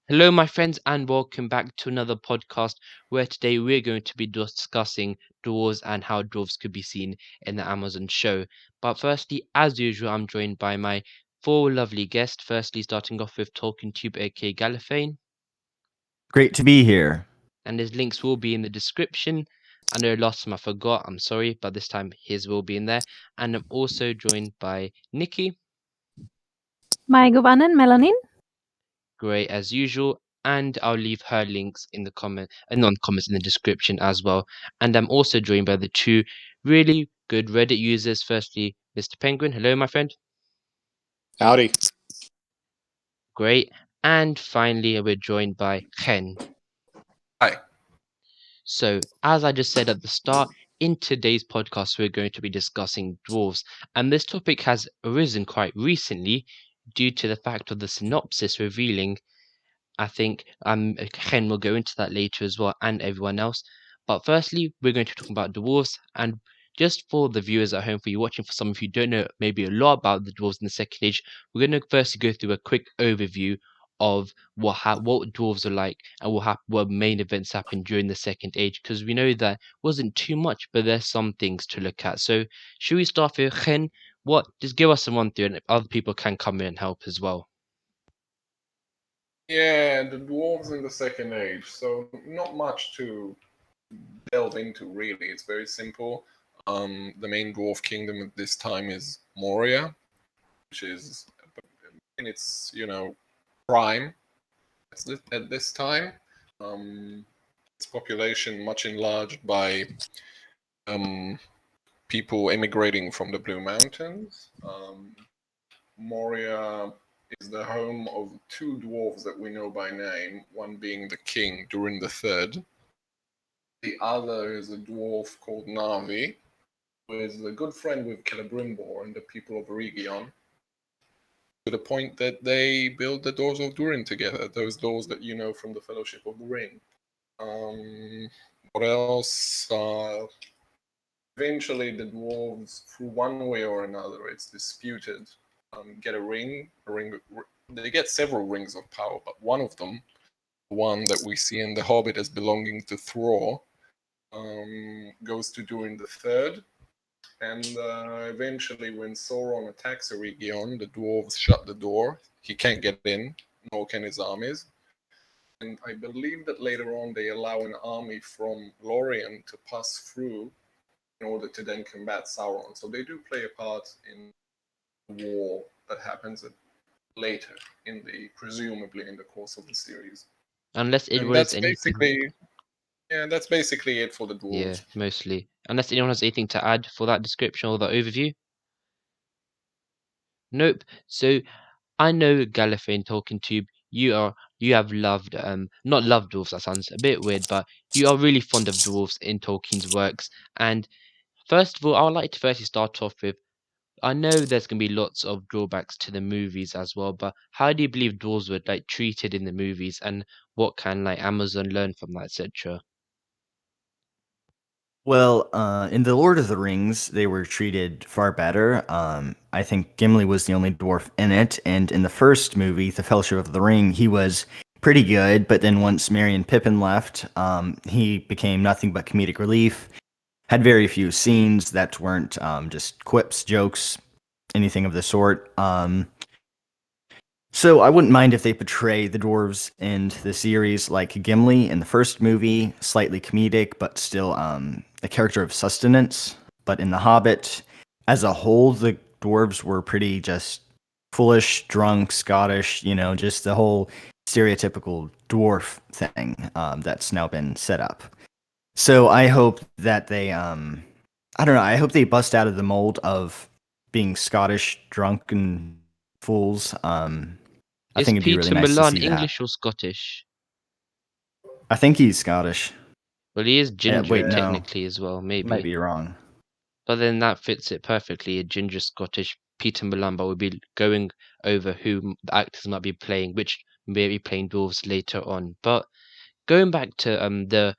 Hello, my friends, and welcome back to another podcast where today we're going to be discussing dwarves and how dwarves could be seen in the Amazon show. But firstly, as usual, I'm joined by my four lovely guests. Firstly, starting off with Tolkien Tube, aka Gallifane, Great to be here. and his links will be in the description. I know last time I forgot, I'm sorry, but this time his will be in there. And I'm also joined by Nikki. Maigubanan Melanin. Great as usual, and I'll leave her links in the comment and non-comments in the description as well. And I'm also joined by the two really good Reddit users. Firstly, Mr. Penguin. Hello, my friend. Howdy. Great. And finally, we're joined by Ken. Hi. So, as I just said at the start, in today's podcast, we're going to be discussing dwarves. And this topic has arisen quite recently due to the fact of the synopsis revealing I think Ken will go into that later as well, and everyone else. But firstly, we're going to talk about dwarves, and just for the viewers at home, for you watching, for some of you who don't know maybe a lot about the dwarves in the Second Age, we're going to firstly go through a quick overview of what dwarves are like and what main events happened during the Second Age, because we know that wasn't too much, but there's some things to look at. So, should we start with Ken? Just give us a run through, and other people can come in and help as well. Yeah, the dwarves in the Second Age. So not much to delve into really. It's very simple. The main dwarf kingdom at this time is Moria, which is in its prime at this time. Its population much enlarged by people emigrating from the Blue Mountains. Moria is the home of two dwarves that we know by name, one being the king Durin III. The other is a dwarf called Navi, who is a good friend with Celebrimbor and the people of Region, to the point that they build the Doors of Durin together, those doors that you know from the Fellowship of the Ring. What else? Eventually, the dwarves, through one way or another, it's disputed, get a ring. They get several rings of power, but one of them, the one that we see in the Hobbit as belonging to Thror, goes to Durin III. And eventually, when Sauron attacks Eregion, the dwarves shut the door. He can't get in, nor can his armies. And I believe that later on they allow an army from Lorien to pass through in order to then combat Sauron. So they do play a part in the war that happens later presumably in the course of the series. Unless And anyone has anything. that's basically it for the dwarves. Yeah, mostly. Unless anyone has anything to add for that description or that overview. Nope. So I know Gallifreyan Tolkien Tube, you have loved not loved dwarves, that sounds a bit weird, but you are really fond of dwarves in Tolkien's works. And first of all, I would like to firstly start off with, I know there's gonna be lots of drawbacks to the movies as well, but how do you believe dwarves were like treated in the movies, and what can like Amazon learn from that, etc.? Well, in the Lord of the Rings, they were treated far better. I think Gimli was the only dwarf in it, and in the first movie, The Fellowship of the Ring, he was pretty good. But then once Merry and Pippin left, he became nothing but comedic relief. Had very few scenes that weren't just quips, jokes, anything of the sort. So I wouldn't mind if they portray the dwarves in the series like Gimli in the first movie, slightly comedic, but still a character of sustenance. But in The Hobbit, as a whole, the dwarves were pretty just foolish, drunk, Scottish, just the whole stereotypical dwarf thing that's now been set up. So I hope that they, I don't know, I hope they bust out of the mold of being Scottish, drunk, and fools. I Is think it'd be really Peter nice to Milan see that. English or Scottish? I think he's Scottish. Well, he is ginger wait, no. technically as well, maybe. Might be wrong. But then that fits it perfectly. A ginger Scottish Peter Malamba would be going over who the actors might be playing, which may be playing dwarves later on. But going back to the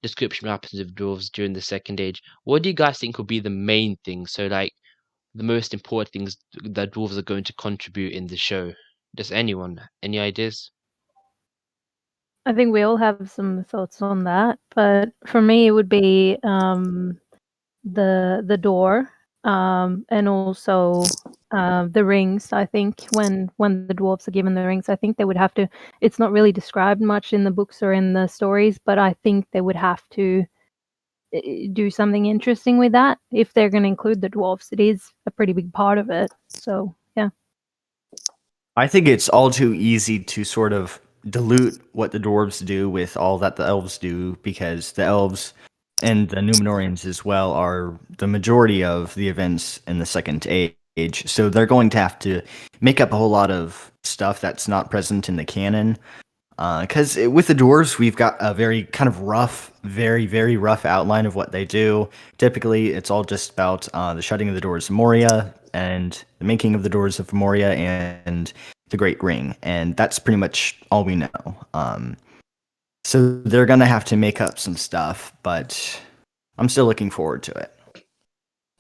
description of what happens with dwarves during the Second Age, what do you guys think will be the main thing? So like the most important things that dwarves are going to contribute in the show. Does anyone? Any ideas? I think we all have some thoughts on that, but for me, it would be the door, and also the rings. I think when the dwarves are given the rings, I think they would have to. It's not really described much in the books or in the stories, but I think they would have to do something interesting with that if they're going to include the dwarves. It is a pretty big part of it. So yeah. I think it's all too easy to sort of dilute what the dwarves do with all that the elves do, because the elves and the Numenorians as well are the majority of the events in the Second Age. So they're going to have to make up a whole lot of stuff that's not present in the canon. Because with the dwarves, we've got a very kind of rough, very, very rough outline of what they do. Typically, it's all just about the shutting of the doors of Moria and the making of the doors of Moria and the Great Ring. And that's pretty much all we know. So they're going to have to make up some stuff, but I'm still looking forward to it.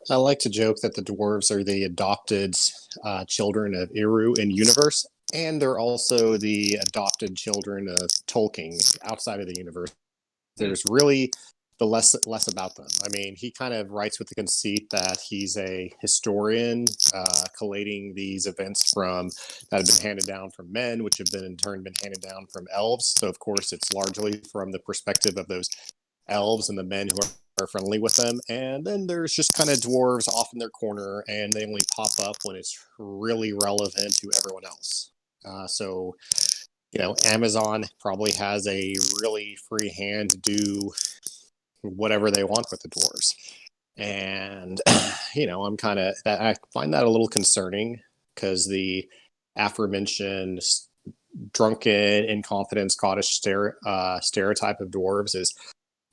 I like to joke that the dwarves are the adopted children of Eru in universe, and they're also the adopted children of Tolkien outside of the universe. There's really the less about them. I mean, he kind of writes with the conceit that he's a historian, collating these events from that have been handed down from men, which have been in turn been handed down from elves. So of course, it's largely from the perspective of those elves and the men who are friendly with them. And then there's just kind of dwarves off in their corner, and they only pop up when it's really relevant to everyone else. So, Amazon probably has a really free hand to do whatever they want with the dwarves. And, I find that a little concerning, because the aforementioned drunken, incompetent Scottish stereotype of dwarves is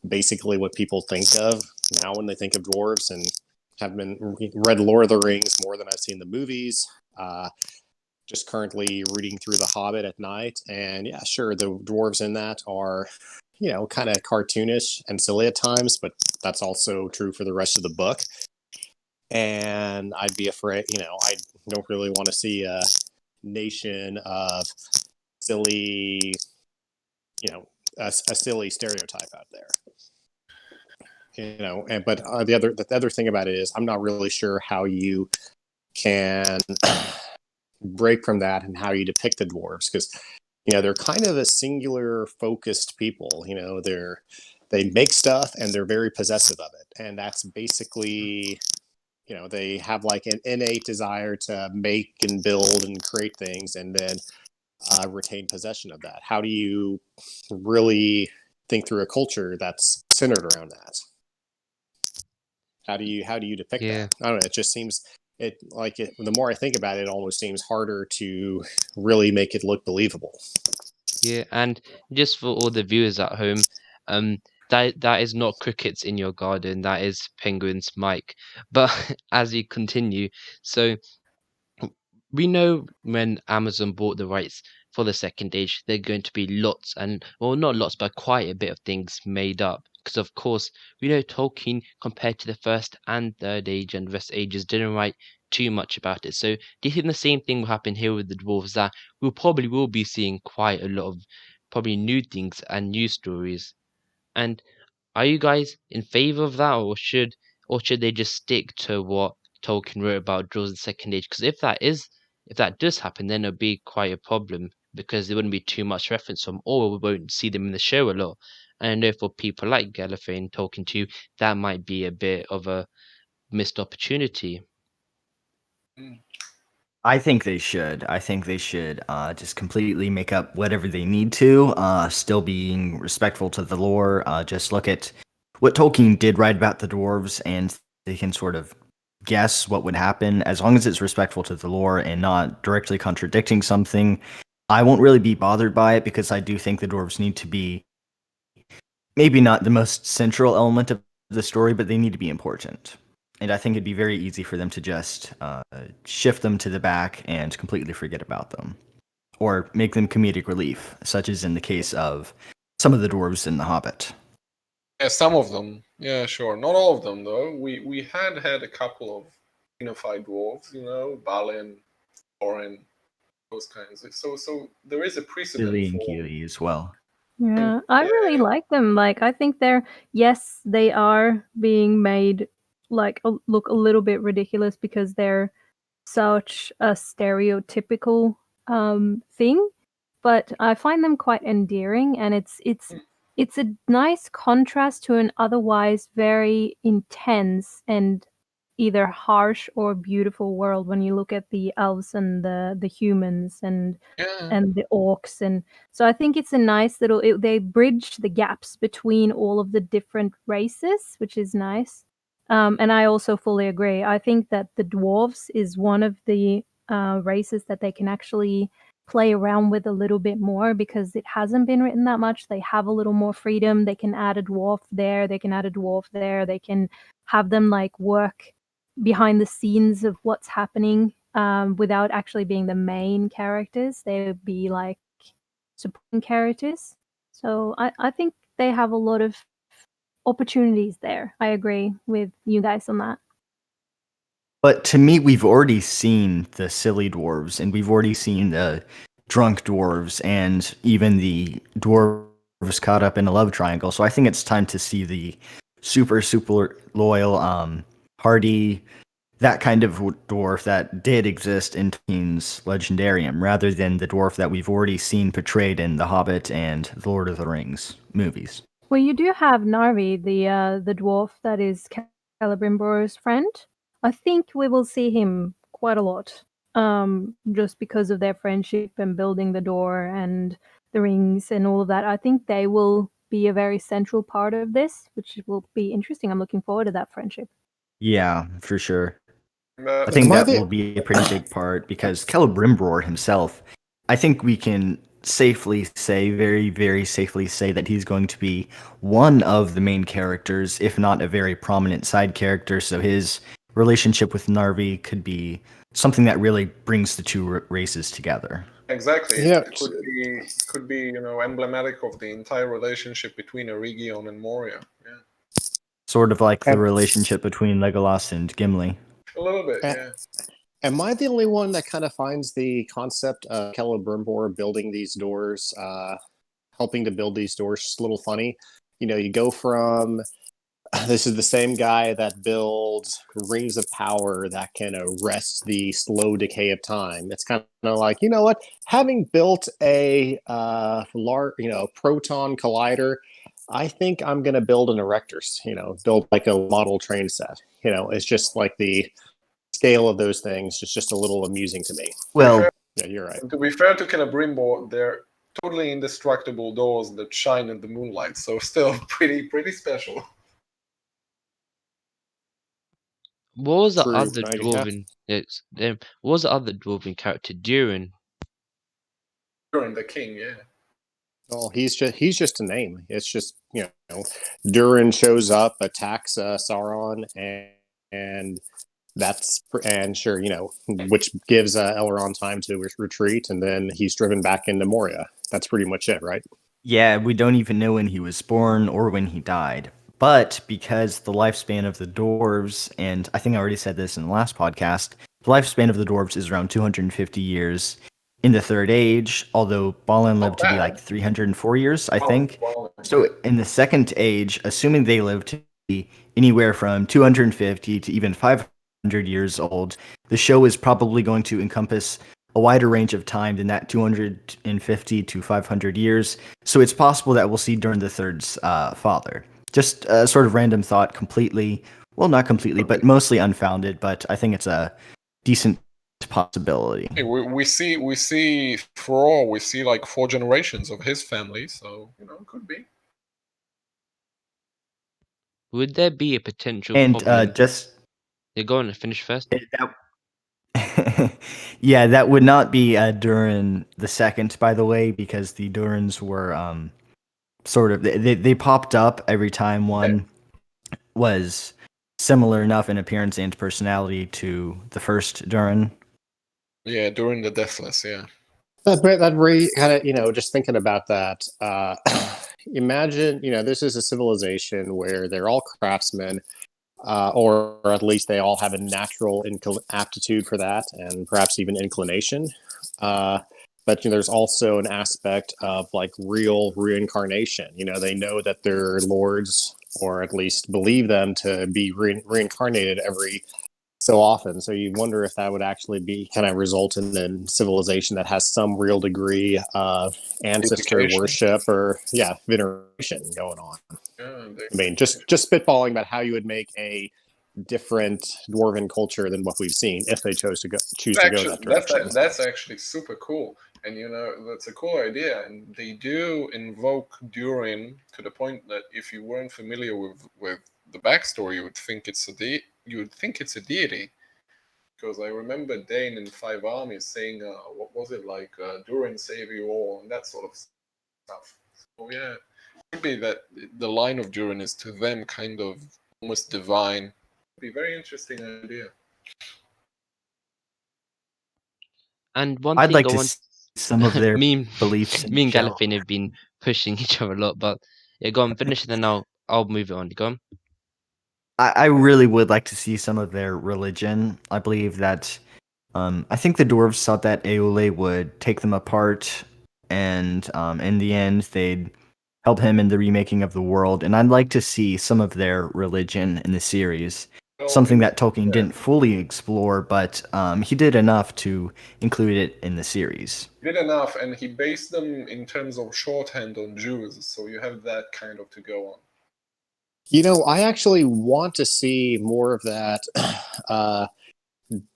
basically what people think of now when they think of dwarves, and have been read Lord of the Rings more than I've seen the movies. Just currently reading through The Hobbit at night, and yeah, sure, the dwarves in that are, kind of cartoonish and silly at times, but that's also true for the rest of the book. And I'd be afraid, I don't really want to see a nation of silly, a silly stereotype out there. But the other thing about it is, I'm not really sure how you can break from that and how you depict the dwarves, because they're kind of a singular focused people. They make stuff and they're very possessive of it, and that's basically, they have like an innate desire to make and build and create things, and then retain possession of that. How do you really think through a culture that's centered around that? How do you depict that? I don't know. It just seems the more I think about it, it almost seems harder to really make it look believable. Yeah, and just for all the viewers at home, that is not crickets in your garden. That is penguins, Mike. But as we continue, so we know when Amazon bought the rights for the Second Age, there are going to be lots and, well, not lots, but quite a bit of things made up. Because of course, we know Tolkien, compared to the First and Third Age and rest ages, didn't write too much about it. So do you think the same thing will happen here with the dwarves, that we probably will be seeing quite a lot of probably new things and new stories? And are you guys in favor of that, or should they just stick to what Tolkien wrote about dwarves in the Second Age? Because if that does happen, then it'll be quite a problem, because there wouldn't be too much reference from, or we won't see them in the show a lot. And I know for people like Gallifrey and Tolkien too, that might be a bit of a missed opportunity. I think they should. I think they should just completely make up whatever they need to, still being respectful to the lore. Just look at what Tolkien did write about the dwarves, and they can sort of guess what would happen, as long as it's respectful to the lore and not directly contradicting something. I won't really be bothered by it, because I do think the dwarves need to be maybe not the most central element of the story, but they need to be important. And I think it'd be very easy for them to just shift them to the back and completely forget about them, or make them comedic relief, such as in the case of some of the dwarves in The Hobbit. Yeah, some of them. Yeah, sure. Not all of them, though. We had a couple of unified dwarves, Balin, Thorin, those kinds. So there is a precedent Billy and for. Keely as well. Yeah, I really like them. Like, I think yes, they are being made like look a little bit ridiculous because they're such a stereotypical thing, but I find them quite endearing, and it's a nice contrast to an otherwise very intense and either harsh or beautiful world when you look at the elves and the humans Yeah, and the orcs. And so I think it's a nice little they bridge the gaps between all of the different races, which is nice. And I also fully agree. I think that the dwarves is one of the races that they can actually play around with a little bit more because it hasn't been written that much. They have a little more freedom. They can add a dwarf there. They can add a dwarf there. They can have them like work behind the scenes of what's happening without actually being the main characters. They would be like supporting characters. So I think they have a lot of opportunities there. I agree with you guys on that. But to me, we've already seen the silly dwarves, and we've already seen the drunk dwarves, and even the dwarves caught up in a love triangle. So I think it's time to see the super loyal, hardy, that kind of dwarf that did exist in Tolkien's Legendarium, rather than the dwarf that we've already seen portrayed in The Hobbit and The Lord of the Rings movies. Well, you do have Narvi, the dwarf that is Celebrimbor's friend. I think we will see him quite a lot, just because of their friendship and building the door and the rings and all of that. I think they will be a very central part of this, which will be interesting. I'm looking forward to that friendship. Yeah, for sure. I but think Am I that the will be a pretty big part because Celebrimbor himself, I think we can safely say, very, very safely say that he's going to be one of the main characters, if not a very prominent side character. So his relationship with Narvi could be something that really brings the two races together. exactly, Yeah. it could be emblematic of the entire relationship between Eregion and Moria. Yeah, Sort of like the Am, relationship between Legolas and Gimli. a little bit. a- Yeah, am I the only one that kind of finds the concept of Celebrimbor building these doors, helping to build these doors, just a little funny? You know, you go from this is the same guy that builds rings of power that can arrest the slow decay of time. It's kind of like, you know what? Having built a proton collider, I think I'm going to build an Erectors. Build like a model train set. It's just like the scale of those things is just a little amusing to me. Well, Yeah, you're right. to be fair to Celebrimbor, they're totally indestructible doors that shine in the moonlight, so still pretty special. What was the True. other Yeah. what was the other dwarven character Durin? During the king, yeah. Well, he's just a name. It's just Durin shows up, attacks Sauron, and sure, which gives Elrond time to retreat, and then he's driven back into Moria. That's pretty much it, right? yeah, we don't even know when he was born or when he died. But because the lifespan of the dwarves, and I think I already said this in the last podcast, the lifespan of the dwarves is around 250 years in the Third Age, although Balin lived to be like 304 years, I think. So in the Second Age, assuming they lived to be anywhere from 250 to even 500 years old, the show is probably going to encompass a wider range of time than that 250 to 500 years. So it's possible that we'll see Durin the Third's father. Just a sort of random thought, not completely, but mostly unfounded. But I think it's a decent possibility. Hey, we see Thror, we see like 4 generations of his family, so could be. Would there be a potential And problem? Yeah, go on and finish first. yeah, that would not be Durin the Second, by the way, because the Durins were sort of they popped up every time one was similar enough in appearance and personality to the first Durin. Yeah, during the Deathless, yeah. That kind of just thinking about that. Imagine this is a civilization where they're all craftsmen, or at least they all have a natural aptitude for that, and perhaps even inclination. But there's also an aspect of like real reincarnation. They know that their lords, or at least believe them to be reincarnated every so often. So you wonder if that would actually be kind of result in a civilization that has some real degree of ancestor Unification. worship or veneration going on. Yeah, I mean, just spitballing about how you would make a different dwarven culture than what we've seen if they choose to go that direction. that's actually super cool, and that's a cool idea. And they do invoke Durin to the point that if you weren't familiar with the backstory, you would think it's a deity. Because I remember Dane in Five Armies saying, what was it like, Durin save you all, and that sort of stuff. So yeah, it could be that the line of Durin is to them kind of almost divine. Be a very interesting idea. And one I'd thing like I to want, see some of their me, beliefs in me and shell. Gallifin have been pushing each other a lot, but yeah, go on, finish it, and then I'll move it on. Go on. I really would like to see some of their religion. I believe that I think the dwarves thought that Aule would take them apart, and in the end, they'd help him in the remaking of the world. And I'd like to see some of their religion in the series. Well, Something that Tolkien yeah, didn't fully explore, but he did enough to include it in the series. did enough, and he based them in terms of shorthand on Jews, so you have that kind of to go on. I actually want to see more of that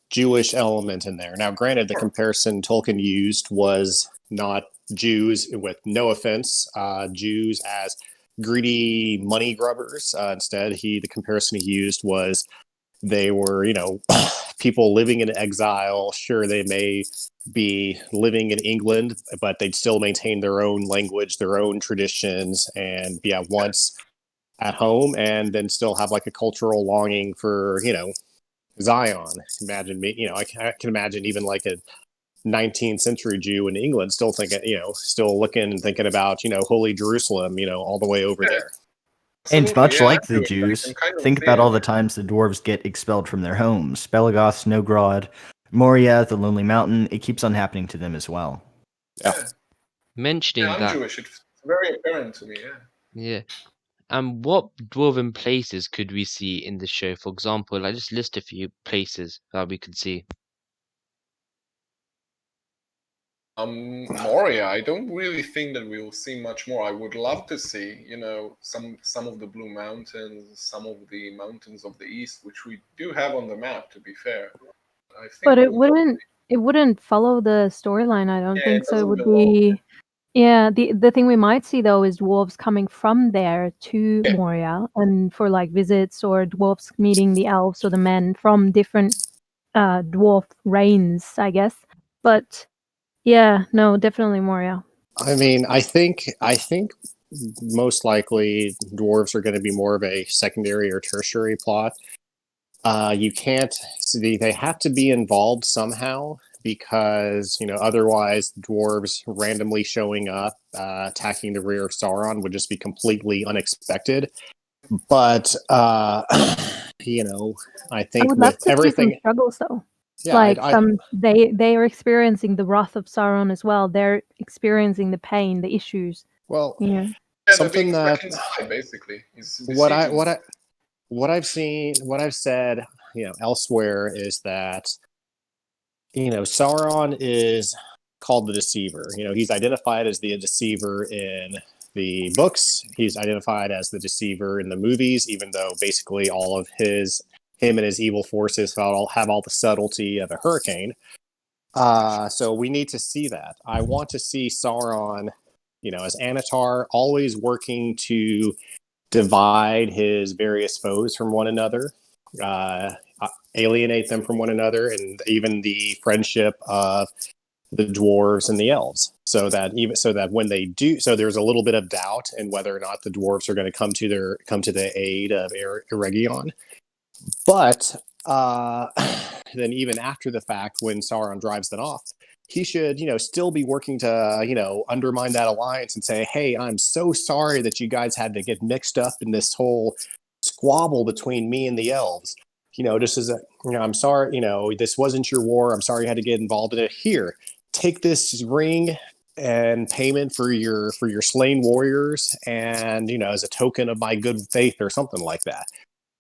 Jewish element in there. Now, granted, the comparison Tolkien used was not Jews, with no offense, Jews as greedy money grubbers. Instead, the comparison he used was they were, people living in exile. Sure, they may be living in England, but they'd still maintain their own language, their own traditions, and be at once at home, and then still have like a cultural longing for, Zion. Imagine me, I can imagine even like a 19th century Jew in England still thinking, still looking and thinking about, Holy Jerusalem, all the way over there. And Absolutely, much yeah, like the I can Jews, kind of think see about all it. the times the dwarves get expelled from their homes. Belagoth, Snowgrod, Moria, the Lonely Mountain. It keeps on happening to them as well. Yeah. Yeah, Mentioning I'm that, Jewish. It's very apparent to me. Yeah. yeah. And what dwarven places could we see in the show? For example, I just list a few places that we could see. Moria, I don't really think that we will see much more. I would love to see, some of the Blue Mountains, some of the mountains of the East, which we do have on the map, to be fair. I think But we'll it wouldn't follow the storyline, I don't yeah, think it so. It doesn't would belong. be yeah, the thing we might see though is dwarves coming from there to Yeah. Moria and for like visits, or dwarves meeting the elves or the men from different dwarf reigns, I guess. But yeah, no, definitely Moria. I mean, I think most likely dwarves are going to be more of a secondary or tertiary plot. You can't see, they have to be involved somehow, because otherwise dwarves randomly showing up, attacking the rear of Sauron would just be completely unexpected. But I I think would love with to see some everything, struggles though. yeah, Like I they are experiencing the wrath of Sauron as well. They're experiencing the pain, the issues. well, Yeah. Yeah, they're something being that reconciled, basically. He's what I besieging what them. I what I've seen, what I've said, elsewhere, is that Sauron is called the Deceiver. He's identified as the Deceiver in the books. He's identified as the Deceiver in the movies, even though basically all of him and his evil forces have all the subtlety of a hurricane. So we need to see that. I want to see Sauron, as Anatar, always working to divide his various foes from one another, uh, alienate them from one another, and even the friendship of the dwarves and the elves. So that when they do, so there's a little bit of doubt in whether or not the dwarves are going to come to the aid of Eregion. But then, even after the fact, when Sauron drives them off, he should, still be working to, undermine that alliance and say, "Hey, I'm so sorry that you guys had to get mixed up in this whole squabble between me and the elves. Just as I'm sorry, this wasn't your war. I'm sorry you had to get involved in it. Here, take this ring and payment for your slain warriors, and as a token of my good faith or something like that.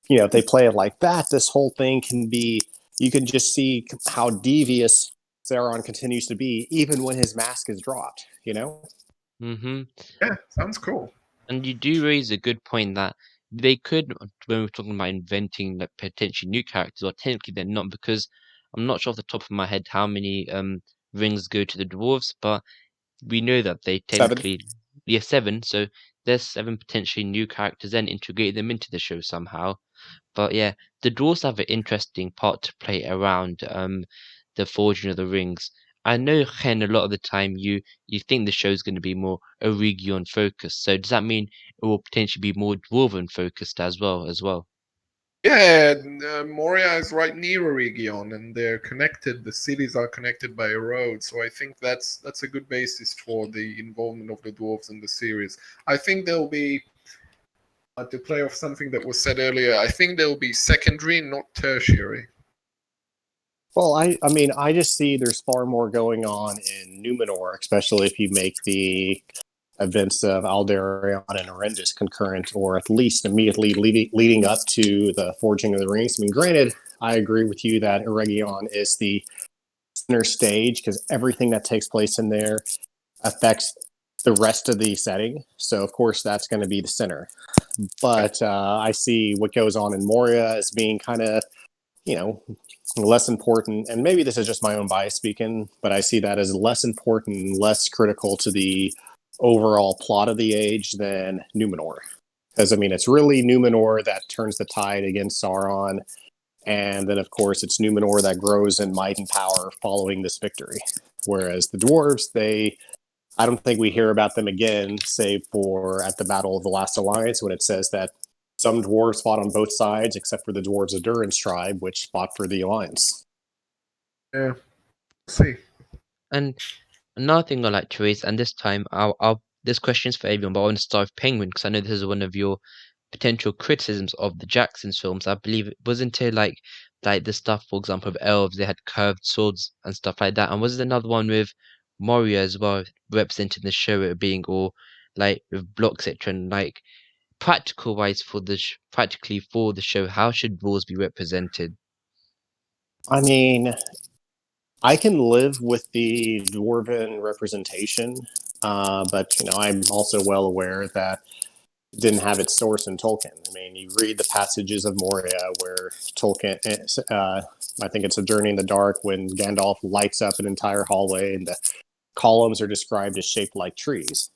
If they play it like that, this whole thing can be, you can just see how devious Sauron continues to be even when his mask is dropped. Mm-hmm. Yeah, sounds cool. And you do raise a good point that they could, when we're talking about inventing like potentially new characters, or technically they're not, because I'm not sure off the top of my head how many rings go to the dwarves, but we know that they 7. technically, yeah, 7. So there's 7 potentially new characters, and integrate them into the show somehow. But yeah, the dwarves have an interesting part to play around the forging of the rings. I know, Ken, a lot of the time you think the show's going to be more Eregion focused. So does that mean it will potentially be more dwarven focused as well? Yeah, Moria is right near a region, and they're connected. The cities are connected by a road, so I think that's a good basis for the involvement of the dwarves in the series. I think there'll be, to play off something that was said earlier, I think there'll be secondary, not tertiary. Well, I just see there's far more going on in Numenor, especially if you make the events of Alderaon and Arendis concurrent, or at least immediately leading up to the Forging of the Rings. I mean, granted, I agree with you that Eregion is the center stage because everything that takes place in there affects the rest of the setting. So, of course, that's going to be the center. But I see what goes on in Moria as being kind of, less important. And maybe this is just my own bias speaking, but I see that as less important and less critical to the overall plot of the age than Numenor. Because, it's really Numenor that turns the tide against Sauron. And then, of course, it's Numenor that grows in might and power following this victory. Whereas the dwarves, I don't think we hear about them again, save for at the Battle of the Last Alliance, when it says that some dwarves fought on both sides, except for the dwarves of Durin's tribe, which fought for the Alliance. Yeah, see. And another thing I like to raise, and this time this question's for everyone, but I want to start with Penguin because I know this is one of your potential criticisms of the Jackson's films. I believe it wasn't it like the stuff, for example, of elves, they had curved swords and stuff like that. And was it another one with Moria as well, representing the show it being all like with blocks, etc. And like practical wise practically for the show, how should dwarves be represented? I mean, I can live with the dwarven representation, but I'm also well aware that it didn't have its source in Tolkien. I mean, you read the passages of Moria where Tolkien, I think it's A Journey in the Dark, when Gandalf lights up an entire hallway and the columns are described as shaped like trees.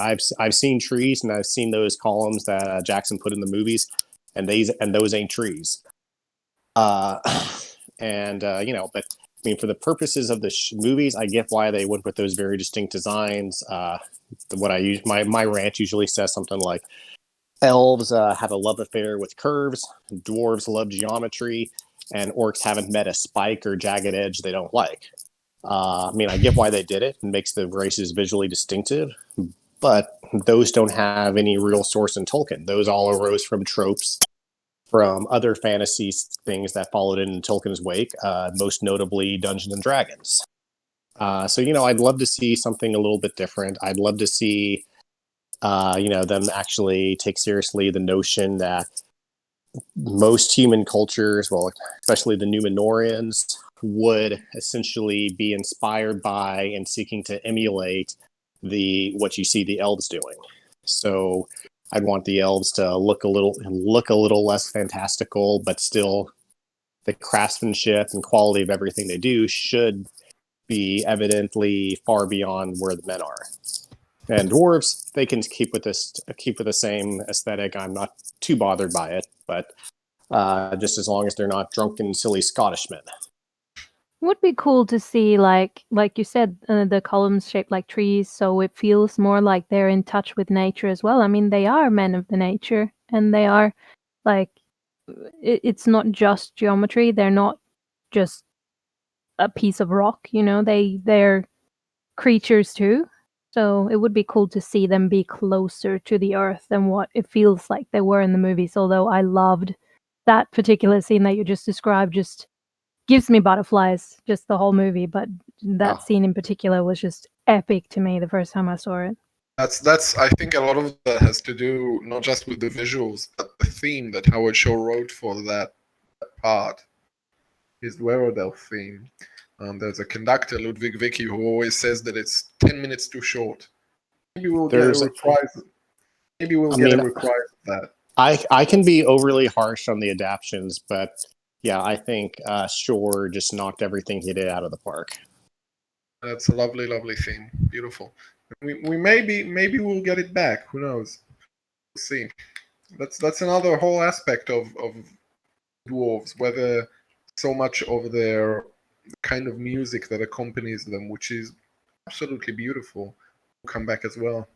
I've seen trees, and I've seen those columns that Jackson put in the movies, and those ain't trees. But I mean, for the purposes of the movies, I get why they went with those very distinct designs. What I use, my rant usually says something like, elves have a love affair with curves, dwarves love geometry, and orcs haven't met a spike or jagged edge they don't like. I mean, I get why they did it. It makes the races visually distinctive, but those don't have any real source in Tolkien. Those all arose from tropes from other fantasy things that followed in Tolkien's wake, most notably Dungeons and Dragons. So, I'd love to see something a little bit different. I'd love to see, them actually take seriously the notion that most human cultures, well, especially the Numenorians, would essentially be inspired by and seeking to emulate what you see the elves doing. So I'd want the elves to look a little less fantastical, but still the craftsmanship and quality of everything they do should be evidently far beyond where the men are. And dwarves, they can keep with the same aesthetic. I'm not too bothered by it, but just as long as they're not drunken, silly Scottish men. Would be cool to see, like you said, the columns shaped like trees, so it feels more like they're in touch with nature as well. I mean, they are men of the nature, and they are like, it's not just geometry. They're not just a piece of rock, they're creatures too. So it would be cool to see them be closer to the earth than what it feels like they were in the movies. Although I loved that particular scene that you just described, just gives me butterflies just the whole movie, but that Oh. scene in particular was just epic to me the first time I saw it. That's I think a lot of that has to do not just with the visuals, but the theme that Howard Shaw wrote for that part. His Dwerodel theme. There's a conductor, Ludwig Vicky, who always says that it's 10 minutes too short. Maybe we'll get a There's- reprise. Maybe we'll get a reprise of that. I can be overly harsh on the adaptions, but yeah, I think Shore just knocked everything he did out of the park. That's a lovely, lovely theme. Beautiful. We maybe we'll get it back. Who knows? We'll see. That's another whole aspect of dwarves, whether so much of their kind of music that accompanies them, which is absolutely beautiful, will come back as well.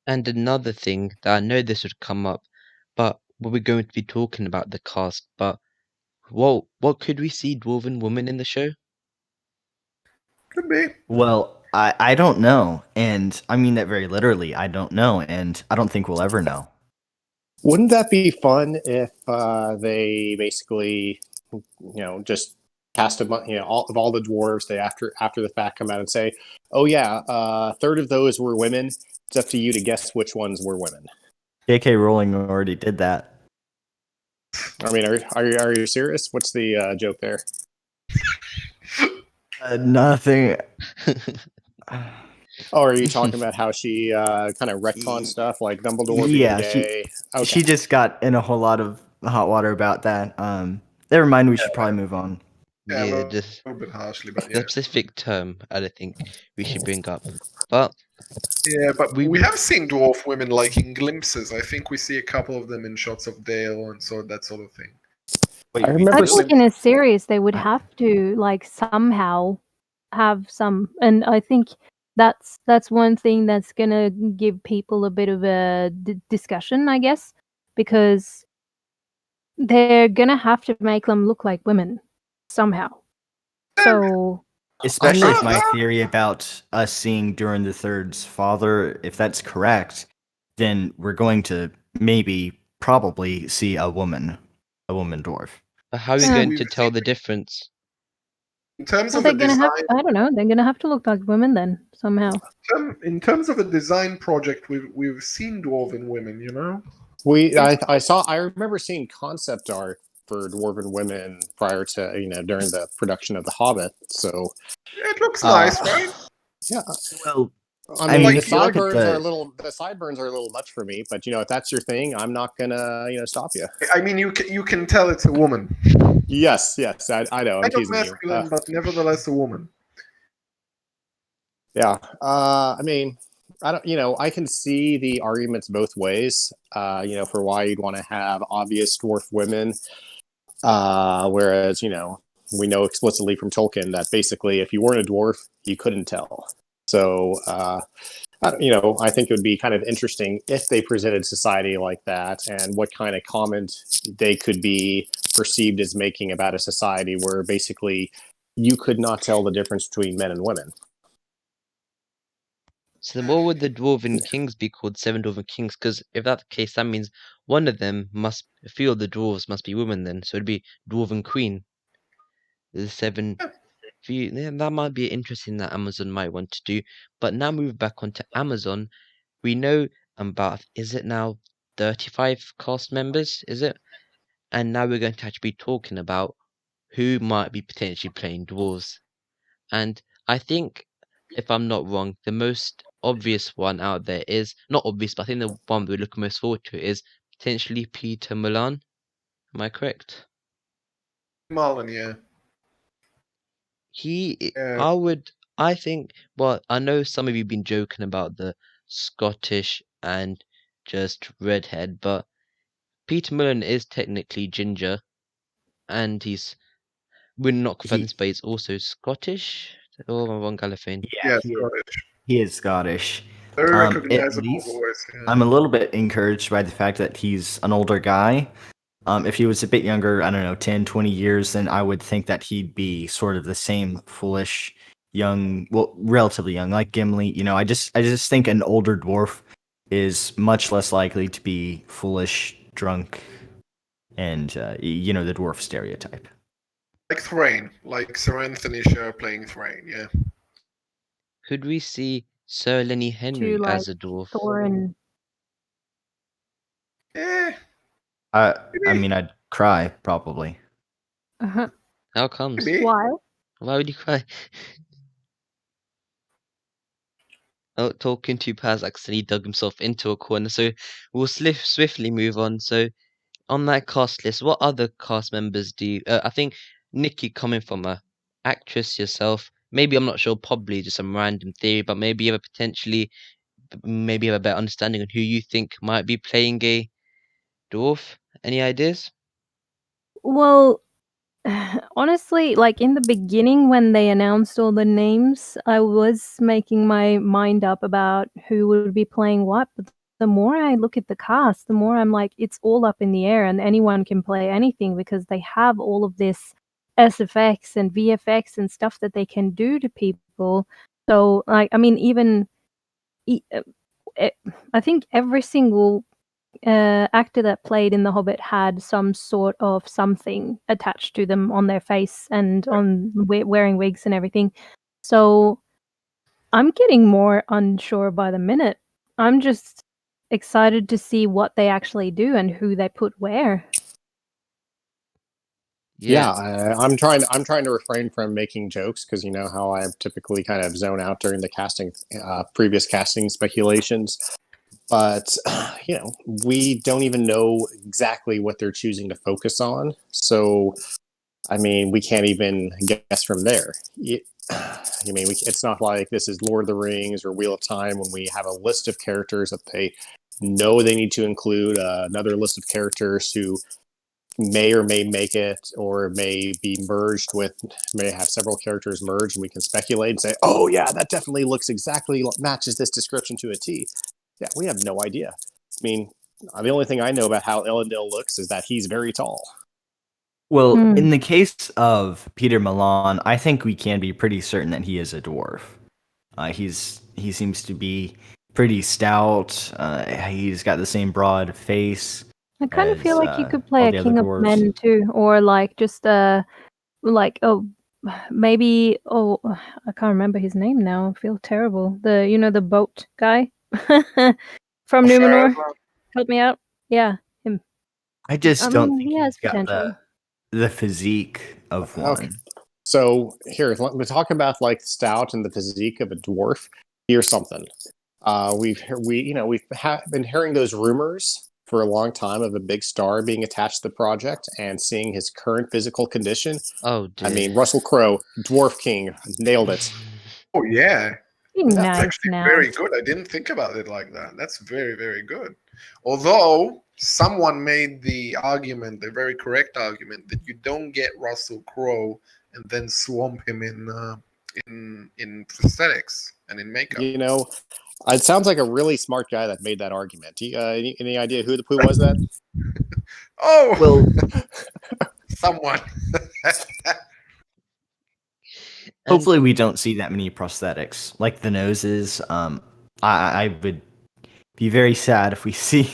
And another thing that I know this would come up, but we're going to be talking about the cast, but what could we see dwarven women in the show? Could be. Well, I don't know, and I mean that very literally. I don't know, and I don't think we'll ever know. Wouldn't that be fun if they basically, just cast a all the dwarves? They after the fact come out and say, "Oh yeah, a third of those were women. It's up to you to guess which ones were women." J.K. Rowling already did that. I mean, are you serious? What's the joke there? Nothing. Oh, are you talking about how she kind of retcon stuff like Dumbledore being Yeah, gay? Okay. she just got in a whole lot of hot water about that. Never mind. We should probably move on. Yeah, Yeah, a just little bit harshly, but the yeah. specific term I don't think we should bring up. But Yeah, but we- we have seen dwarf women like in glimpses. I think we see a couple of them in shots of Dale and so that sort of thing. Wait, I remember I Ever think in a series they would have to like somehow have some, and I think that's one thing that's gonna give people a bit of a discussion, I guess, because they're gonna have to make them look like women somehow. So especially if I'm my not- theory about us seeing Durin the Third's father, if that's correct, then we're going to probably see a woman dwarf. how are we Yeah. going We've to tell seen- the difference? In terms well, of they're a gonna design, have. I don't know. They're gonna have to look like women then somehow. in terms of a design project, we've seen dwarven women. You know, I remember seeing concept art for dwarven women prior to during the production of The Hobbit. So it looks nice, right? yeah, Well, I I mean, mean, the if you look at sideburns are a little much for me. But if that's your thing, I'm not gonna stop you. I mean, you can tell it's a woman. Yes, I know. I'm Kind of teasing you. masculine, but nevertheless a woman. Yeah. I mean, I don't. I can see the arguments both ways. For why you'd want to have obvious dwarf women, whereas we know explicitly from Tolkien that basically if you weren't a dwarf, you couldn't tell. So, I think it would be kind of interesting if they presented society like that, and what kind of comment they could be perceived as making about a society where basically you could not tell the difference between men and women. So then what would the dwarven kings be called? 7 dwarven kings? Because if that's the case, that means one of them a few of the dwarves must be women then. So it'd be dwarven queen. The 7 few. Yeah, that might be interesting that Amazon might want to do. But now move back onto Amazon. We know about, is it now 35 cast members? Is it? And now we're going to actually be talking about who might be potentially playing dwarves. And I think, if I'm not wrong, the most obvious one out there is not obvious, but I think the one we're looking most forward to is potentially Peter Milan. Am I correct? Marlon, yeah. I think, well, I know some of you have been joking about the Scottish and just redhead, but Peter Milan is technically ginger, and we're not convinced, but he's also Scottish. Or am I wrong, Gallifreyan? Yeah, he is, Scottish. he is Scottish. Very At recognizable least voice. Yeah. I'm a little bit encouraged by the fact that he's an older guy. If he was a bit younger, I don't know, 10, 20 years, then I would think that he'd be sort of the same foolish, young, well, relatively young, like Gimli. I just think an older dwarf is much less likely to be foolish, drunk, and the dwarf stereotype. Like Thrain, like Sir Anthony Sher playing Thrain, yeah. Could we see Sir Lenny Henry To as like a dwarf? Thor and I Maybe. mean, I'd cry probably. How comes? Maybe. why? Why would you cry? Oh, talking to Paz accidentally dug himself into a corner, so we'll swiftly move on. So, on that cast list, what other cast members do you, I think Nikki, coming from a actress yourself, maybe I'm not sure, probably just some random theory, but maybe you have maybe have a better understanding on who you think might be playing a dwarf. Any ideas? Well, honestly, like in the beginning when they announced all the names, I was making my mind up about who would be playing what, but the more I look at the cast, the more I'm like, it's all up in the air and anyone can play anything because they have all of this SFX and VFX and stuff that they can do to people. So, like, I mean, I think every single actor that played in The Hobbit had some sort of something attached to them on their face and on wearing wigs and everything. So I'm getting more unsure by the minute. I'm just excited to see what they actually do and who they put where. Yeah, I'm trying to refrain from making jokes because you know how I typically kind of zone out during the previous casting speculations. But we don't even know exactly what they're choosing to focus on. So, I mean, we can't even guess from there. It's not like this is Lord of the Rings or Wheel of Time when we have a list of characters that they know they need to include, another list of characters who may or may make it or may be may have several characters merged, and we can speculate and say, oh yeah, that definitely matches this description to a T. Yeah, we have no idea. I mean, the only thing I know about how Elendil looks is that he's very tall. Well, Hmm. in the case of Peter Milan, I think we can be pretty certain that he is a dwarf. He seems to be pretty stout. He's got the same broad face I kind of feel as like you could play all a the other King of dwarves. Men too, or like just maybe I can't remember his name now. I feel terrible. The boat guy from Numenor. Help me out. Yeah, him. I just I don't mean, think he he's has got potential. the physique of Okay. one. So here, let me talk about like stout and the physique of a dwarf. Here's something. We've been hearing those rumors for a long time of a big star being attached to the project and seeing his current physical condition. Oh I dear. mean, Russell Crowe, Dwarf King, nailed it. Oh yeah. Be That's nice actually now. very good. I didn't think about it like that. That's very, very good. Although someone made the argument, the very correct argument, that you don't get Russell Crowe and then swamp him in prosthetics and in makeup. You know, it sounds like a really smart guy that made that argument. Any idea who was that? Oh, Well, someone. hopefully we don't see that many prosthetics, like the noses. I would be very sad if we see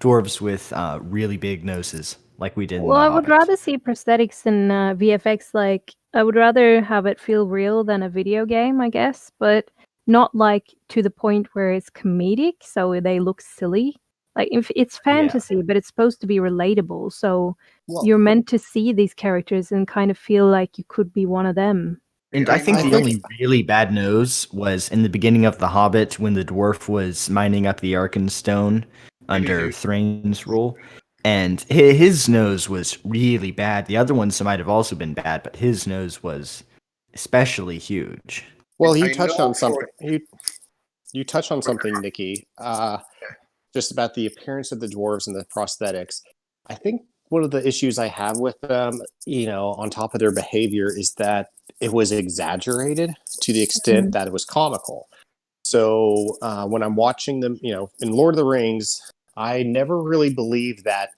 dwarves with really big noses, like we did in Well, The I would Hobbit. rather see prosthetics than VFX. Like, I would rather have it feel real than a video game, I guess, but not like to the point where it's comedic, so they look silly. Like, if it's fantasy, but it's supposed to be relatable, so Well, you're meant to see these characters and kind of feel like you could be one of them. And I think I the think- only really bad nose was in the beginning of The Hobbit when the dwarf was mining up the Arkenstone under Thrain's rule. And his nose was really bad. The other ones might have also been bad, but his nose was especially huge. Well, I you touched know on something. for- You touched on something, Nikki. Just about the appearance of the dwarves and the prosthetics. I think one of the issues I have with them, on top of their behavior, is that it was exaggerated to the extent that it was comical. So when I'm watching them, in Lord of the Rings, I never really believed that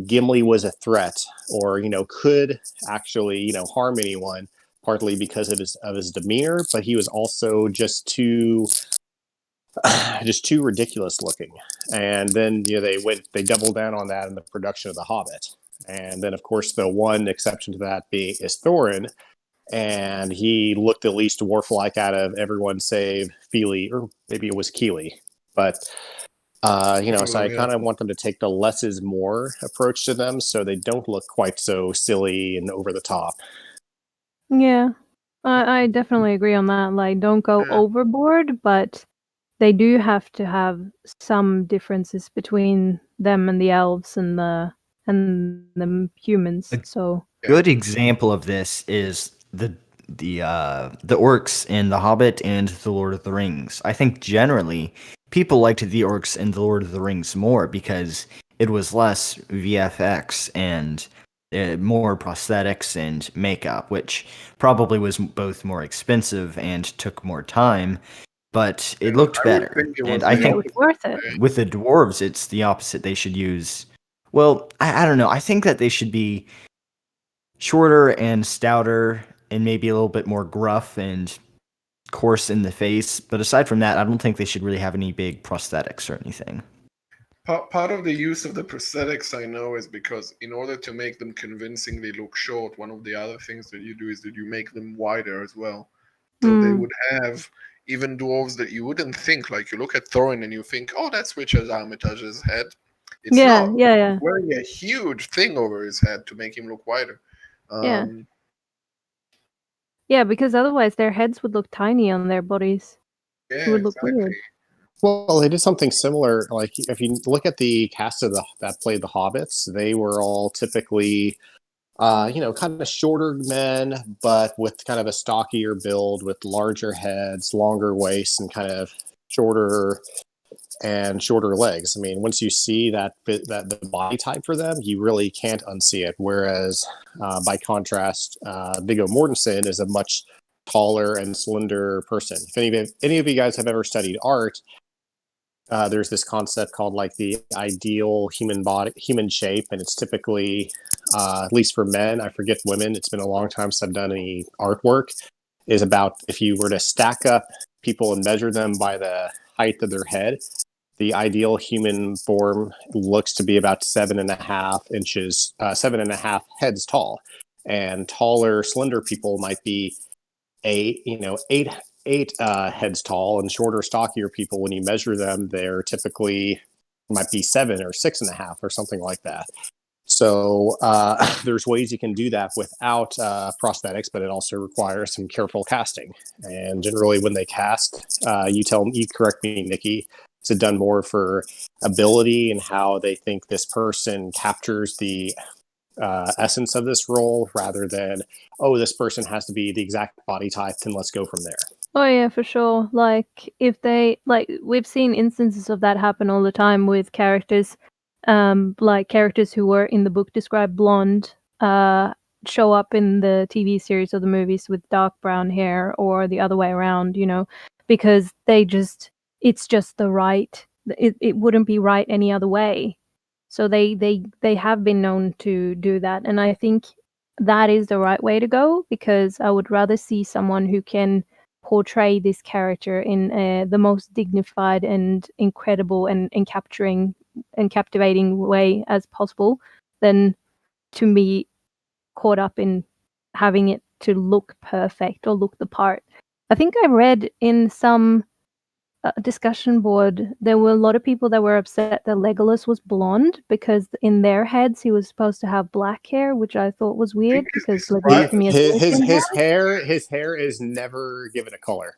Gimli was a threat or could actually harm anyone, partly because of his demeanor, but he was also just too ridiculous looking. And then they doubled down on that in the production of The Hobbit. And then, of course, the one exception to that is Thorin, and he looked the least dwarf-like out of everyone save Feely, or maybe it was Keely. But so I kind of want them to take the less is more approach to them, so they don't look quite so silly and over the top. Yeah, I definitely agree on that. Like, don't go overboard, but they do have to have some differences between them and the elves and the humans. So good example of this is the orcs in The Hobbit and The Lord of the Rings. I think generally people liked the orcs in The Lord of the Rings more because it was less VFX and more prosthetics and makeup, which probably was both more expensive and took more time, but it looked better. And I think it was worth it. with the dwarves, it's the opposite. They should use, well, I don't know. I think that they should be shorter and stouter and maybe a little bit more gruff and coarse in the face. But aside from that, I don't think they should really have any big prosthetics or anything. Part of the use of the prosthetics, I know, is because in order to make them convincingly look short, one of the other things that you do is that you make them wider as well. So they would have even dwarves that you wouldn't think, like you look at Thorin and you think, oh, that's Richard Armitage's head. It's not. Yeah. He's wearing a huge thing over his head to make him look wider. Yeah, because otherwise their heads would look tiny on their bodies. Yeah, it would look weird. Well, they did something similar. Like if you look at the cast that played the Hobbits, they were all typically, kind of shorter men, but with kind of a stockier build, with larger heads, longer waists, and kind of shorter legs. I mean, once you see that the body type for them, you really can't unsee it. Whereas, by contrast, Viggo Mortensen is a much taller and slender person. If any of you guys have ever studied art, there's this concept called like the ideal human shape, and it's typically, at least for men, I forget women, it's been a long time since I've done any artwork, is about if you were to stack up people and measure them by the height of their head, the ideal human form looks to be about 7.5 heads tall, and taller, slender people might be eight heads tall, and shorter, stockier people, when you measure them, they're typically might be 7 or 6.5 or something like that. So there's ways you can do that without prosthetics, but it also requires some careful casting. And generally, when they cast, you correct me, Nikki, is it done more for ability and how they think this person captures the essence of this role, rather than, oh, this person has to be the exact body type and let's go from there? Oh yeah, for sure. Like if they we've seen instances of that happen all the time with characters, like characters who were in the book described blonde, show up in the TV series or the movies with dark brown hair, or the other way around, because it's just the right. It wouldn't be right any other way. So they have been known to do that, and I think that is the right way to go, because I would rather see someone who can portray this character in the most dignified and incredible and capturing and captivating way as possible than to be caught up in having it to look perfect or look the part. I think I read in some discussion board there were a lot of people that were upset that Legolas was blonde, because in their heads he was supposed to have black hair, which I thought was weird because his hair is never given a color.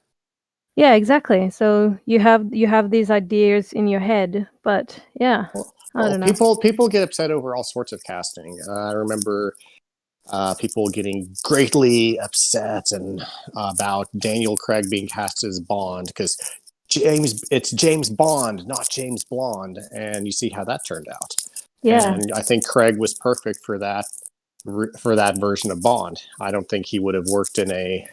Yeah, exactly. So you have these ideas in your head, but yeah, I don't know. People get upset over all sorts of casting. I remember people getting greatly upset about Daniel Craig being cast as Bond, because it's James Bond, not James Blonde, and you see how that turned out. Yeah, and I think Craig was perfect for that version of Bond. I don't think he would have worked in a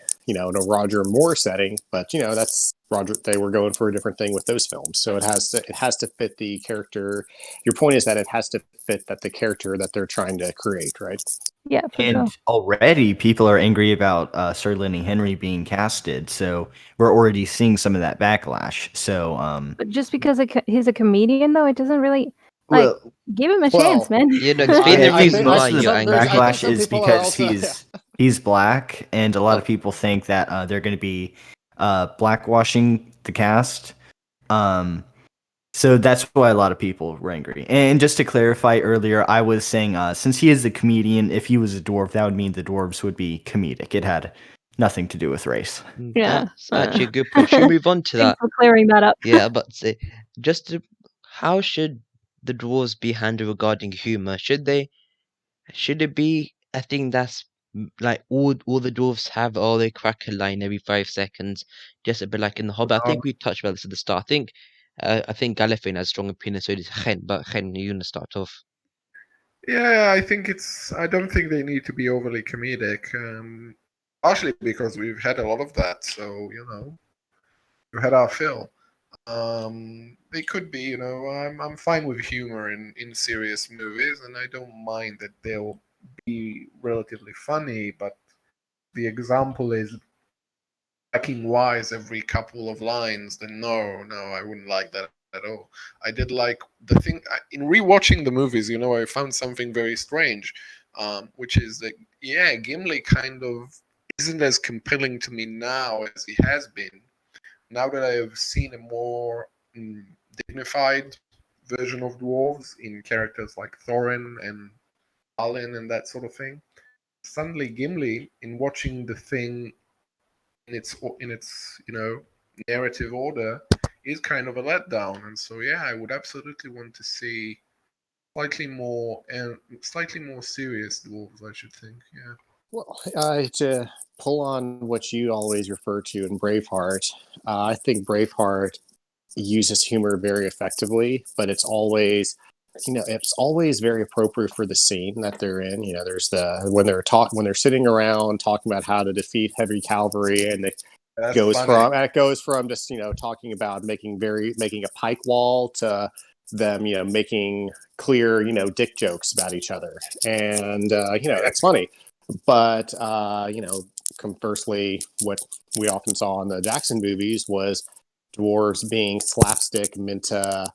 Roger Moore setting, but that's Roger. They were going for a different thing with those films, so it has to fit the character. Your point is that it has to fit the character that they're trying to create, right? Yeah, for And sure. already people are angry about Sir Lenny Henry being casted, so we're already seeing some of that backlash. So, But just because he's a comedian, though, it doesn't really. Like, Well, give him a Well, chance, man. explain the reason most why of the you're angry. backlash some is people are because also- he's black, and a lot of people think that they're going to be blackwashing the cast. So that's why a lot of people were angry. And just to clarify earlier, I was saying since he is a comedian, if he was a dwarf, that would mean the dwarves would be comedic. It had nothing to do with race. Yeah. That's actually a good point. Should we move on to Thanks that? for clearing that up. Yeah, but say, how should the dwarves be handled regarding humor? Should it be a thing that's like all the dwarves have all they crack a line every 5 seconds, just a bit like in the Hobbit? I think we touched about this at the start. I think Gallifreyan has strong opinion, so does Chen. But Chen, you're gonna start off. Yeah, I don't think they need to be overly comedic. Partially because we've had a lot of that, so we've had our fill. They could be, I'm fine with humor in serious movies, and I don't mind that they'll be relatively funny. But the example is cracking wise every couple of lines. Then no, I wouldn't like that at all. I did like the thing in rewatching the movies. I found something very strange, which is that Gimli kind of isn't as compelling to me now as he has been. Now that I have seen a more dignified version of dwarves in characters like Thorin and Balin and that sort of thing, suddenly Gimli, in watching the thing in its narrative order, is kind of a letdown. And so I would absolutely want to see slightly more serious dwarves, I should think. Yeah. Well, to pull on what you always refer to in Braveheart, I think Braveheart uses humor very effectively, but it's always very appropriate for the scene that they're in. There's when they're sitting around talking about how to defeat heavy cavalry, and it goes from just talking about making a pike wall to them making clear dick jokes about each other, and that's funny. But conversely, what we often saw in the Jackson movies was dwarves being slapstick meant to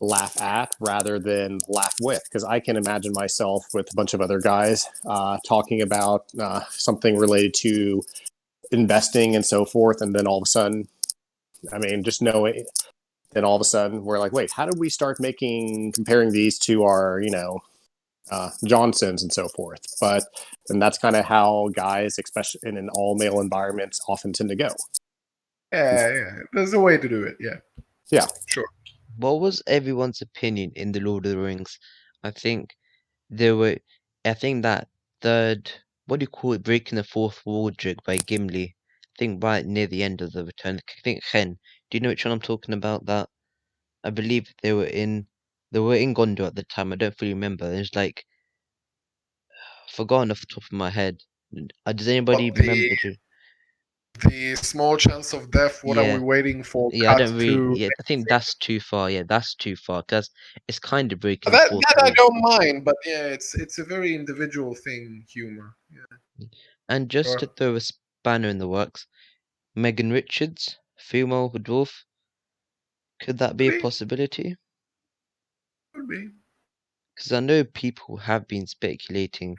laugh at rather than laugh with. Because I can imagine myself with a bunch of other guys talking about something related to investing and so forth, and then all of a sudden, just knowing. Then all of a sudden, we're like, wait, how did we start comparing these to our, Johnsons and so forth? And that's kind of how guys, especially in an all-male environment, often tend to go. Yeah. There's a way to do it. Yeah. Sure. What was everyone's opinion in the Lord of the Rings? I think that third, what do you call it, breaking the fourth wall joke by Gimli. I think right near the end of the Return. I think Chen, do you know which one I'm talking about? That I believe they were in Gondor at the time. I don't fully remember. It's like forgotten off the top of my head. Does anybody But remember? the small chance of death. What are we Yeah, waiting for? yeah. I Cut don't really. to Yeah, I think that's too far. Yeah, that's too far because it's kind of breaking the that. fourth I wall. don't mind, but it's a very individual thing. Humor. Yeah. And just to Sure. throw a spanner in the works, Megan Richards, female dwarf, could that be a Could be. possibility? Could be. Because I know people have been speculating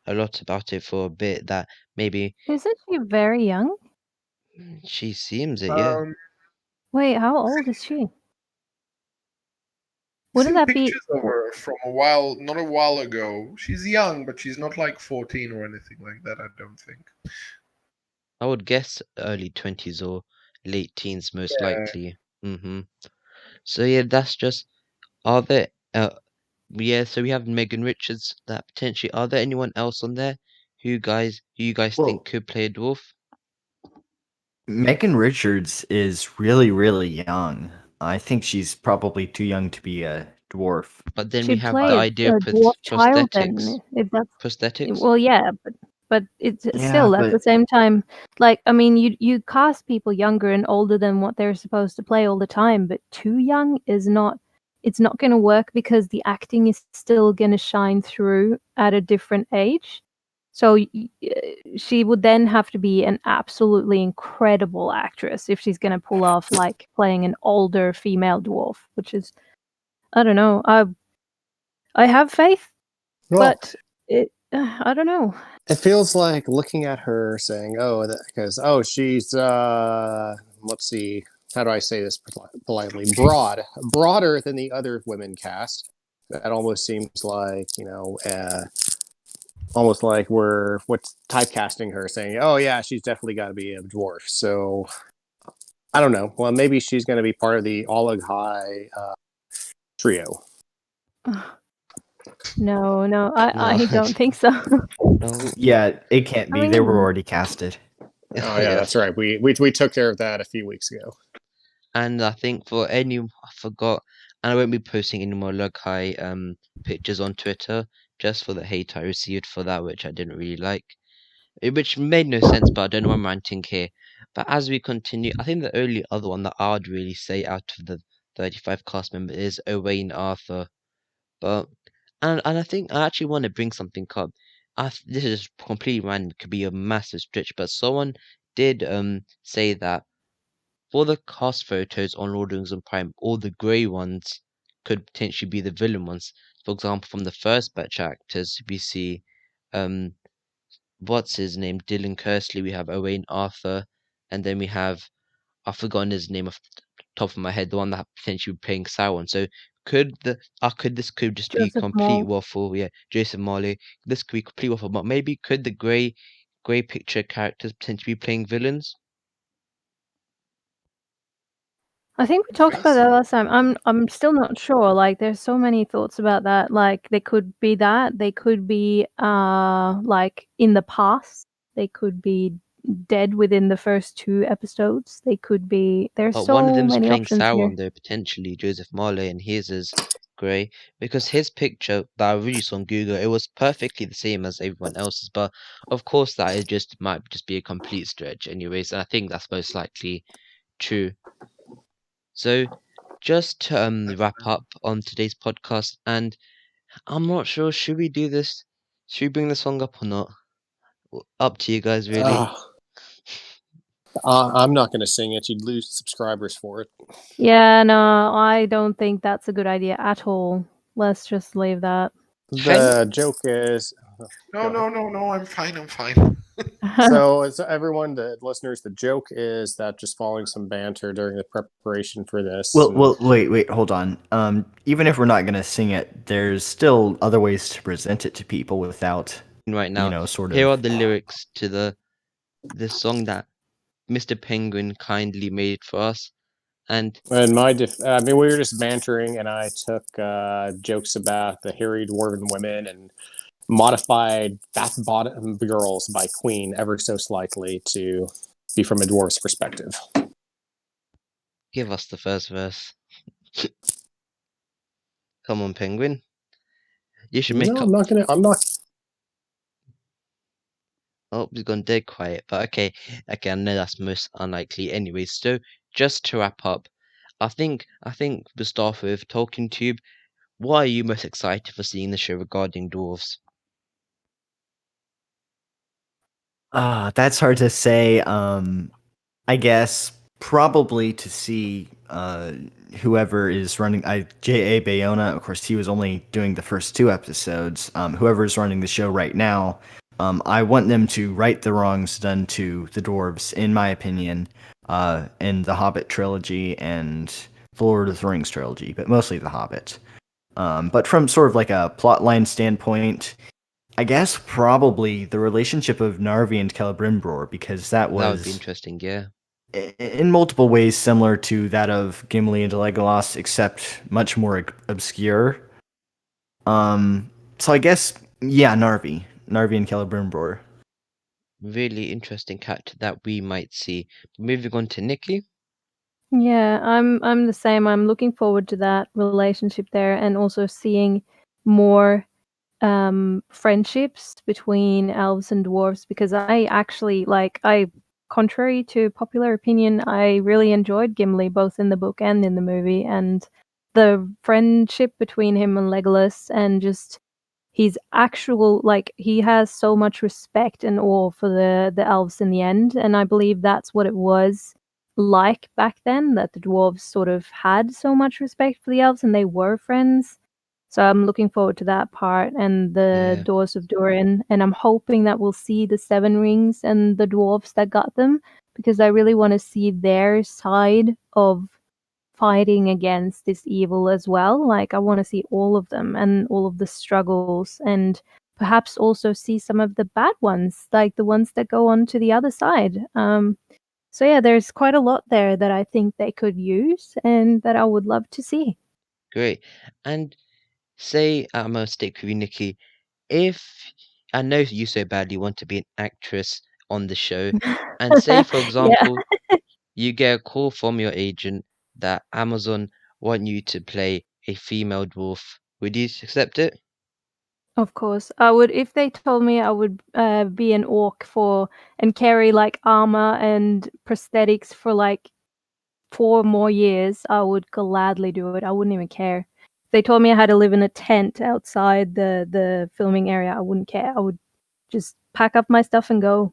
a lot about it for a bit that maybe Isn't she very young? she seems it, yeah. Wait, how old is she? I've Wouldn't seen that be? pictures of her from not a while ago. She's young, but she's not like 14 or anything like that. I don't think. I would guess early 20s or late teens most Yeah. likely. So yeah, that's just. Are there? Yeah. So we have Megan Richards. That potentially. Are there anyone else on there who you guys think Well, could play a dwarf? Megan Richards is really, really young. I think she's probably too young to be a dwarf. But then we She'd have play the a idea of dwarf child prosthetics. then, if that's Prosthetics. well, yeah, but it's Yeah, still at the but same time. Like, I mean, you cast people younger and older than what they're supposed to play all the time, but too young is not. It's not going to work because the acting is still going to shine through at a different age. So she would then have to be an absolutely incredible actress if she's going to pull off like playing an older female dwarf, which is, I don't know. I have faith, Well, but I don't know. it feels like looking at her saying, "Oh, because she's let's see, how do I say this politely? Broader than the other women cast." That almost seems like almost like we're what's typecasting her, saying, "Oh yeah, she's definitely got to be a dwarf." So I don't know. Well, maybe she's going to be part of the Oleg High trio. No, No. I don't think so. No. Yeah, it can't I be. They were mean, already casted. Oh yeah, Yeah. that's right. We took care of that a few weeks ago. And I think for any, I forgot, and I won't be posting any more Lokai pictures on Twitter just for the hate I received for that, which I didn't really like. Which made no sense, but I don't know why I'm ranting here. But as we continue, I think the only other one that I would really say out of the 35 cast members is Owain Arthur. But and I think I actually want to bring something up. This is completely random, it could be a massive stretch, but someone did say that for the cast photos on Lotronprime, all the grey ones could potentially be the villain ones. For example, from the first batch actors, we see um what's his name, Dylan Kersley, we have Owain Arthur, and then we have I've forgotten his name off the top of my head, the one that potentially playing Sauron. So could this could just be Joseph complete Mall. waffle? Yeah, Jason Marley. This could be complete waffle, but maybe could the grey picture characters potentially be playing villains? I think we I talked think about that so. last time. I'm still not sure. Like, there's so many thoughts about that. Like, they could be that. They could be like in the past. They could be dead within the first 2 episodes. They could be. There's But one of so them's many playing options here. Sauron though, potentially Joseph Marley, and his is grey. Because his picture that I really saw on Google, it was perfectly the same as everyone else's. But of course, that is just might just be a complete stretch, anyways. And I think that's most likely true. So, just to wrap up on today's podcast, and I'm not sure, should we do this? Should we bring the song up or not? Up to you guys, really. I'm not going to sing it. You'd lose subscribers for it. Yeah, no, I don't think that's a good idea at all. Let's just leave that. The joke is No, Go no. I'm fine. I'm fine. so everyone, the listeners, the joke is that just following some banter during the preparation for this. Well, wait, hold on. Even if we're not gonna sing it, there's still other ways to present it to people without, Right now, sort here are of. the lyrics to the song that Mr. Penguin kindly made for us. And And I mean, we were just bantering, and I took jokes about the hairy dwarven women and modified Fat Bottom Girls by Queen ever so slightly to be from a dwarf's perspective. give us the first verse. Come on, Penguin. You should make No, up. I'm not. Oh, he's gone dead quiet. But okay, I know that's most unlikely. Anyway, so just to wrap up, I think we'll start with Tolkien Tube. Why are you most excited for seeing the show regarding dwarves? That's hard to say. I guess probably to see whoever is running. J.A. Bayona, of course, he was only doing the first 2 episodes. Whoever is running the show right now, I want them to right the wrongs done to the dwarves, in my opinion, in the Hobbit trilogy and the Lord of the Rings trilogy, but mostly the Hobbit. But from sort of like a plotline standpoint, I guess probably the relationship of Narvi and Celebrimbor, because that That would be was interesting, yeah. in multiple ways similar to that of Gimli and Legolas, except much more obscure. So I guess Narvi and Celebrimbor. Really interesting character that we might see. Moving on to Nikki. Yeah, I'm the same. I'm looking forward to that relationship there, and also seeing more friendships between elves and dwarves, because I actually contrary to popular opinion, I really enjoyed Gimli both in the book and in the movie, and the friendship between him and Legolas, and just his actual, like, he has so much respect and awe for the elves in the end, and I believe that's what it was like back then, that the dwarves sort of had so much respect for the elves and they were friends. So I'm looking forward to that part and the Yeah, Doors of Durin, and I'm hoping that we'll see the Seven Rings and the dwarves that got them, because I really want to see their side of fighting against this evil as well. Like I want to see all of them and all of the struggles, and perhaps also see some of the bad ones, like the ones that go on to the other side. So yeah, there's quite a lot there that I think they could use and that I would love to see. great. And say I'm gonna stick with you, Nikki. If I know you so badly want to be an actress on the show, and say for Yeah, example, you get a call from your agent that Amazon want you to play a female dwarf, would you accept it? of course. I would, if they told me I would be an orc for and carry like armor and prosthetics for like 4 more years, I would gladly do it. I wouldn't even care. If they told me I had to live in a tent outside the filming area, I wouldn't care. I would just pack up my stuff and go.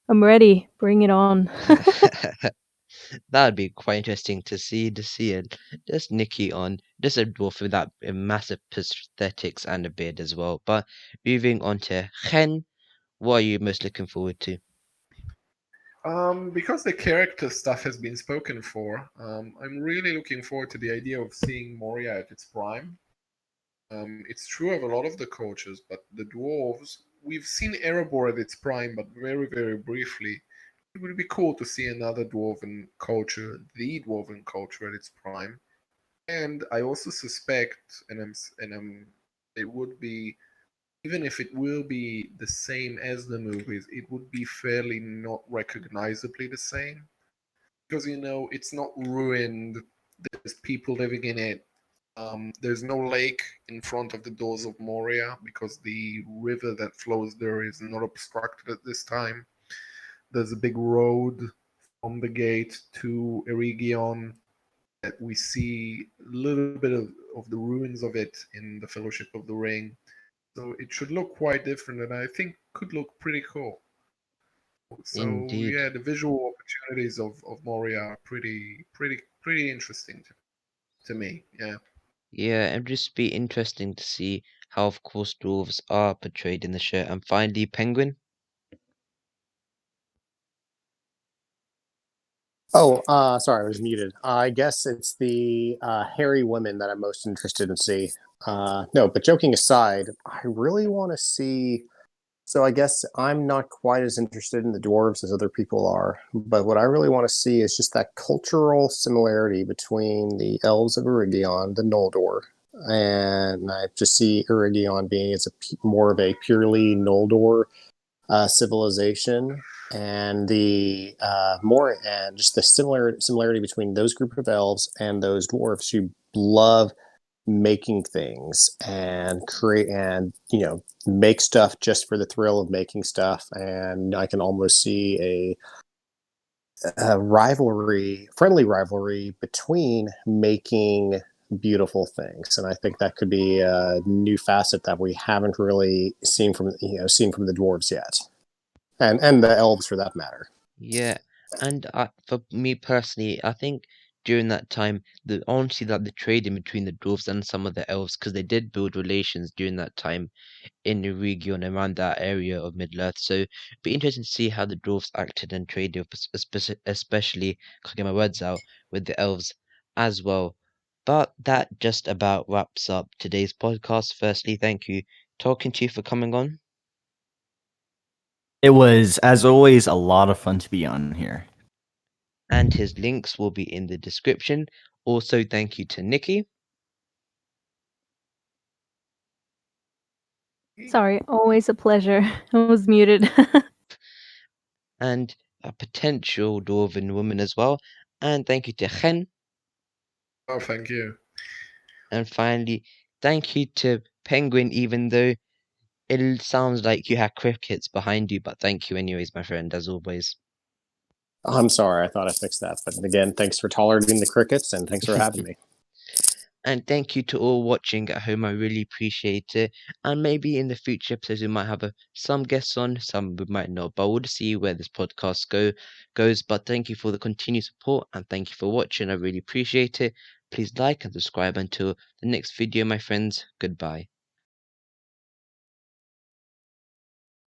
I'm ready. Bring it on. That would be quite interesting to see it. Just Nikki on just a dwarf with that massive prosthetics and a beard as well. But moving on to Hen, what are you most looking forward to? Because the character stuff has been spoken for, I'm really looking forward to the idea of seeing Moria at its prime. It's true of a lot of the cultures, but the dwarves, we've seen Erebor at its prime, but very, very briefly. It would be cool to see another dwarven culture, the dwarven culture at its prime. And I also suspect, it would be, even if it will be the same as the movies, it would be fairly not recognizably the same because it's not ruined. There's people living in it. There's no lake in front of the doors of Moria because the river that flows there is not obstructed at this time. There's a big road from the gate to Eregion that we see a little bit of the ruins of it in the Fellowship of the Ring. So it should look quite different, and I think could look pretty cool. So Indeed. yeah, the visual opportunities of Moria are pretty interesting to me. Yeah. Yeah, it'd just be interesting to see how, of course, dwarves are portrayed in the show. And finally, Penguin. Oh, sorry, I was muted. I guess it's the hairy women that I'm most interested in see. No, but joking aside, I really want to see. So I guess I'm not quite as interested in the dwarves as other people are, but what I really want to see is just that cultural similarity between the elves of Eregion, the Noldor, and I just see Eregion being as more of a purely Noldor civilization, and the more and just the similarity between those group of elves and those dwarves who love making things and create and make stuff just for the thrill of making stuff. And I can almost see a rivalry, friendly rivalry between making beautiful things. And I think that could be a new facet that we haven't really seen from the dwarves yet, and the elves for that matter. Yeah, and for me personally, I think during that time, the honestly that the trade in between the dwarves and some of the elves, because they did build relations during that time in the region around that area of Middle Earth. So it'd be interesting to see how the dwarves acted and traded, especially can't get my words out with the elves as well. But that just about wraps up today's podcast. Firstly, thank you talking to you for coming on, It was, as always, a lot of fun to be on here. and his links will be in the description. Also, thank you to Nikki. Sorry, always a pleasure. I was muted. And a potential dwarven woman as well. And thank you to Hen. Oh, thank you. And finally, thank you to Penguin, even though it sounds like you have crickets behind you, but thank you anyways, my friend, as always. I'm sorry, I thought I fixed that. But again, thanks for tolerating the crickets and thanks for having me. And thank you to all watching at home. I really appreciate it. And maybe in the future episodes we might have some guests on, some we might not, but we'll see where this podcast goes. But thank you for the continued support and thank you for watching. I really appreciate it. please like and subscribe. Until the next video, my friends, goodbye.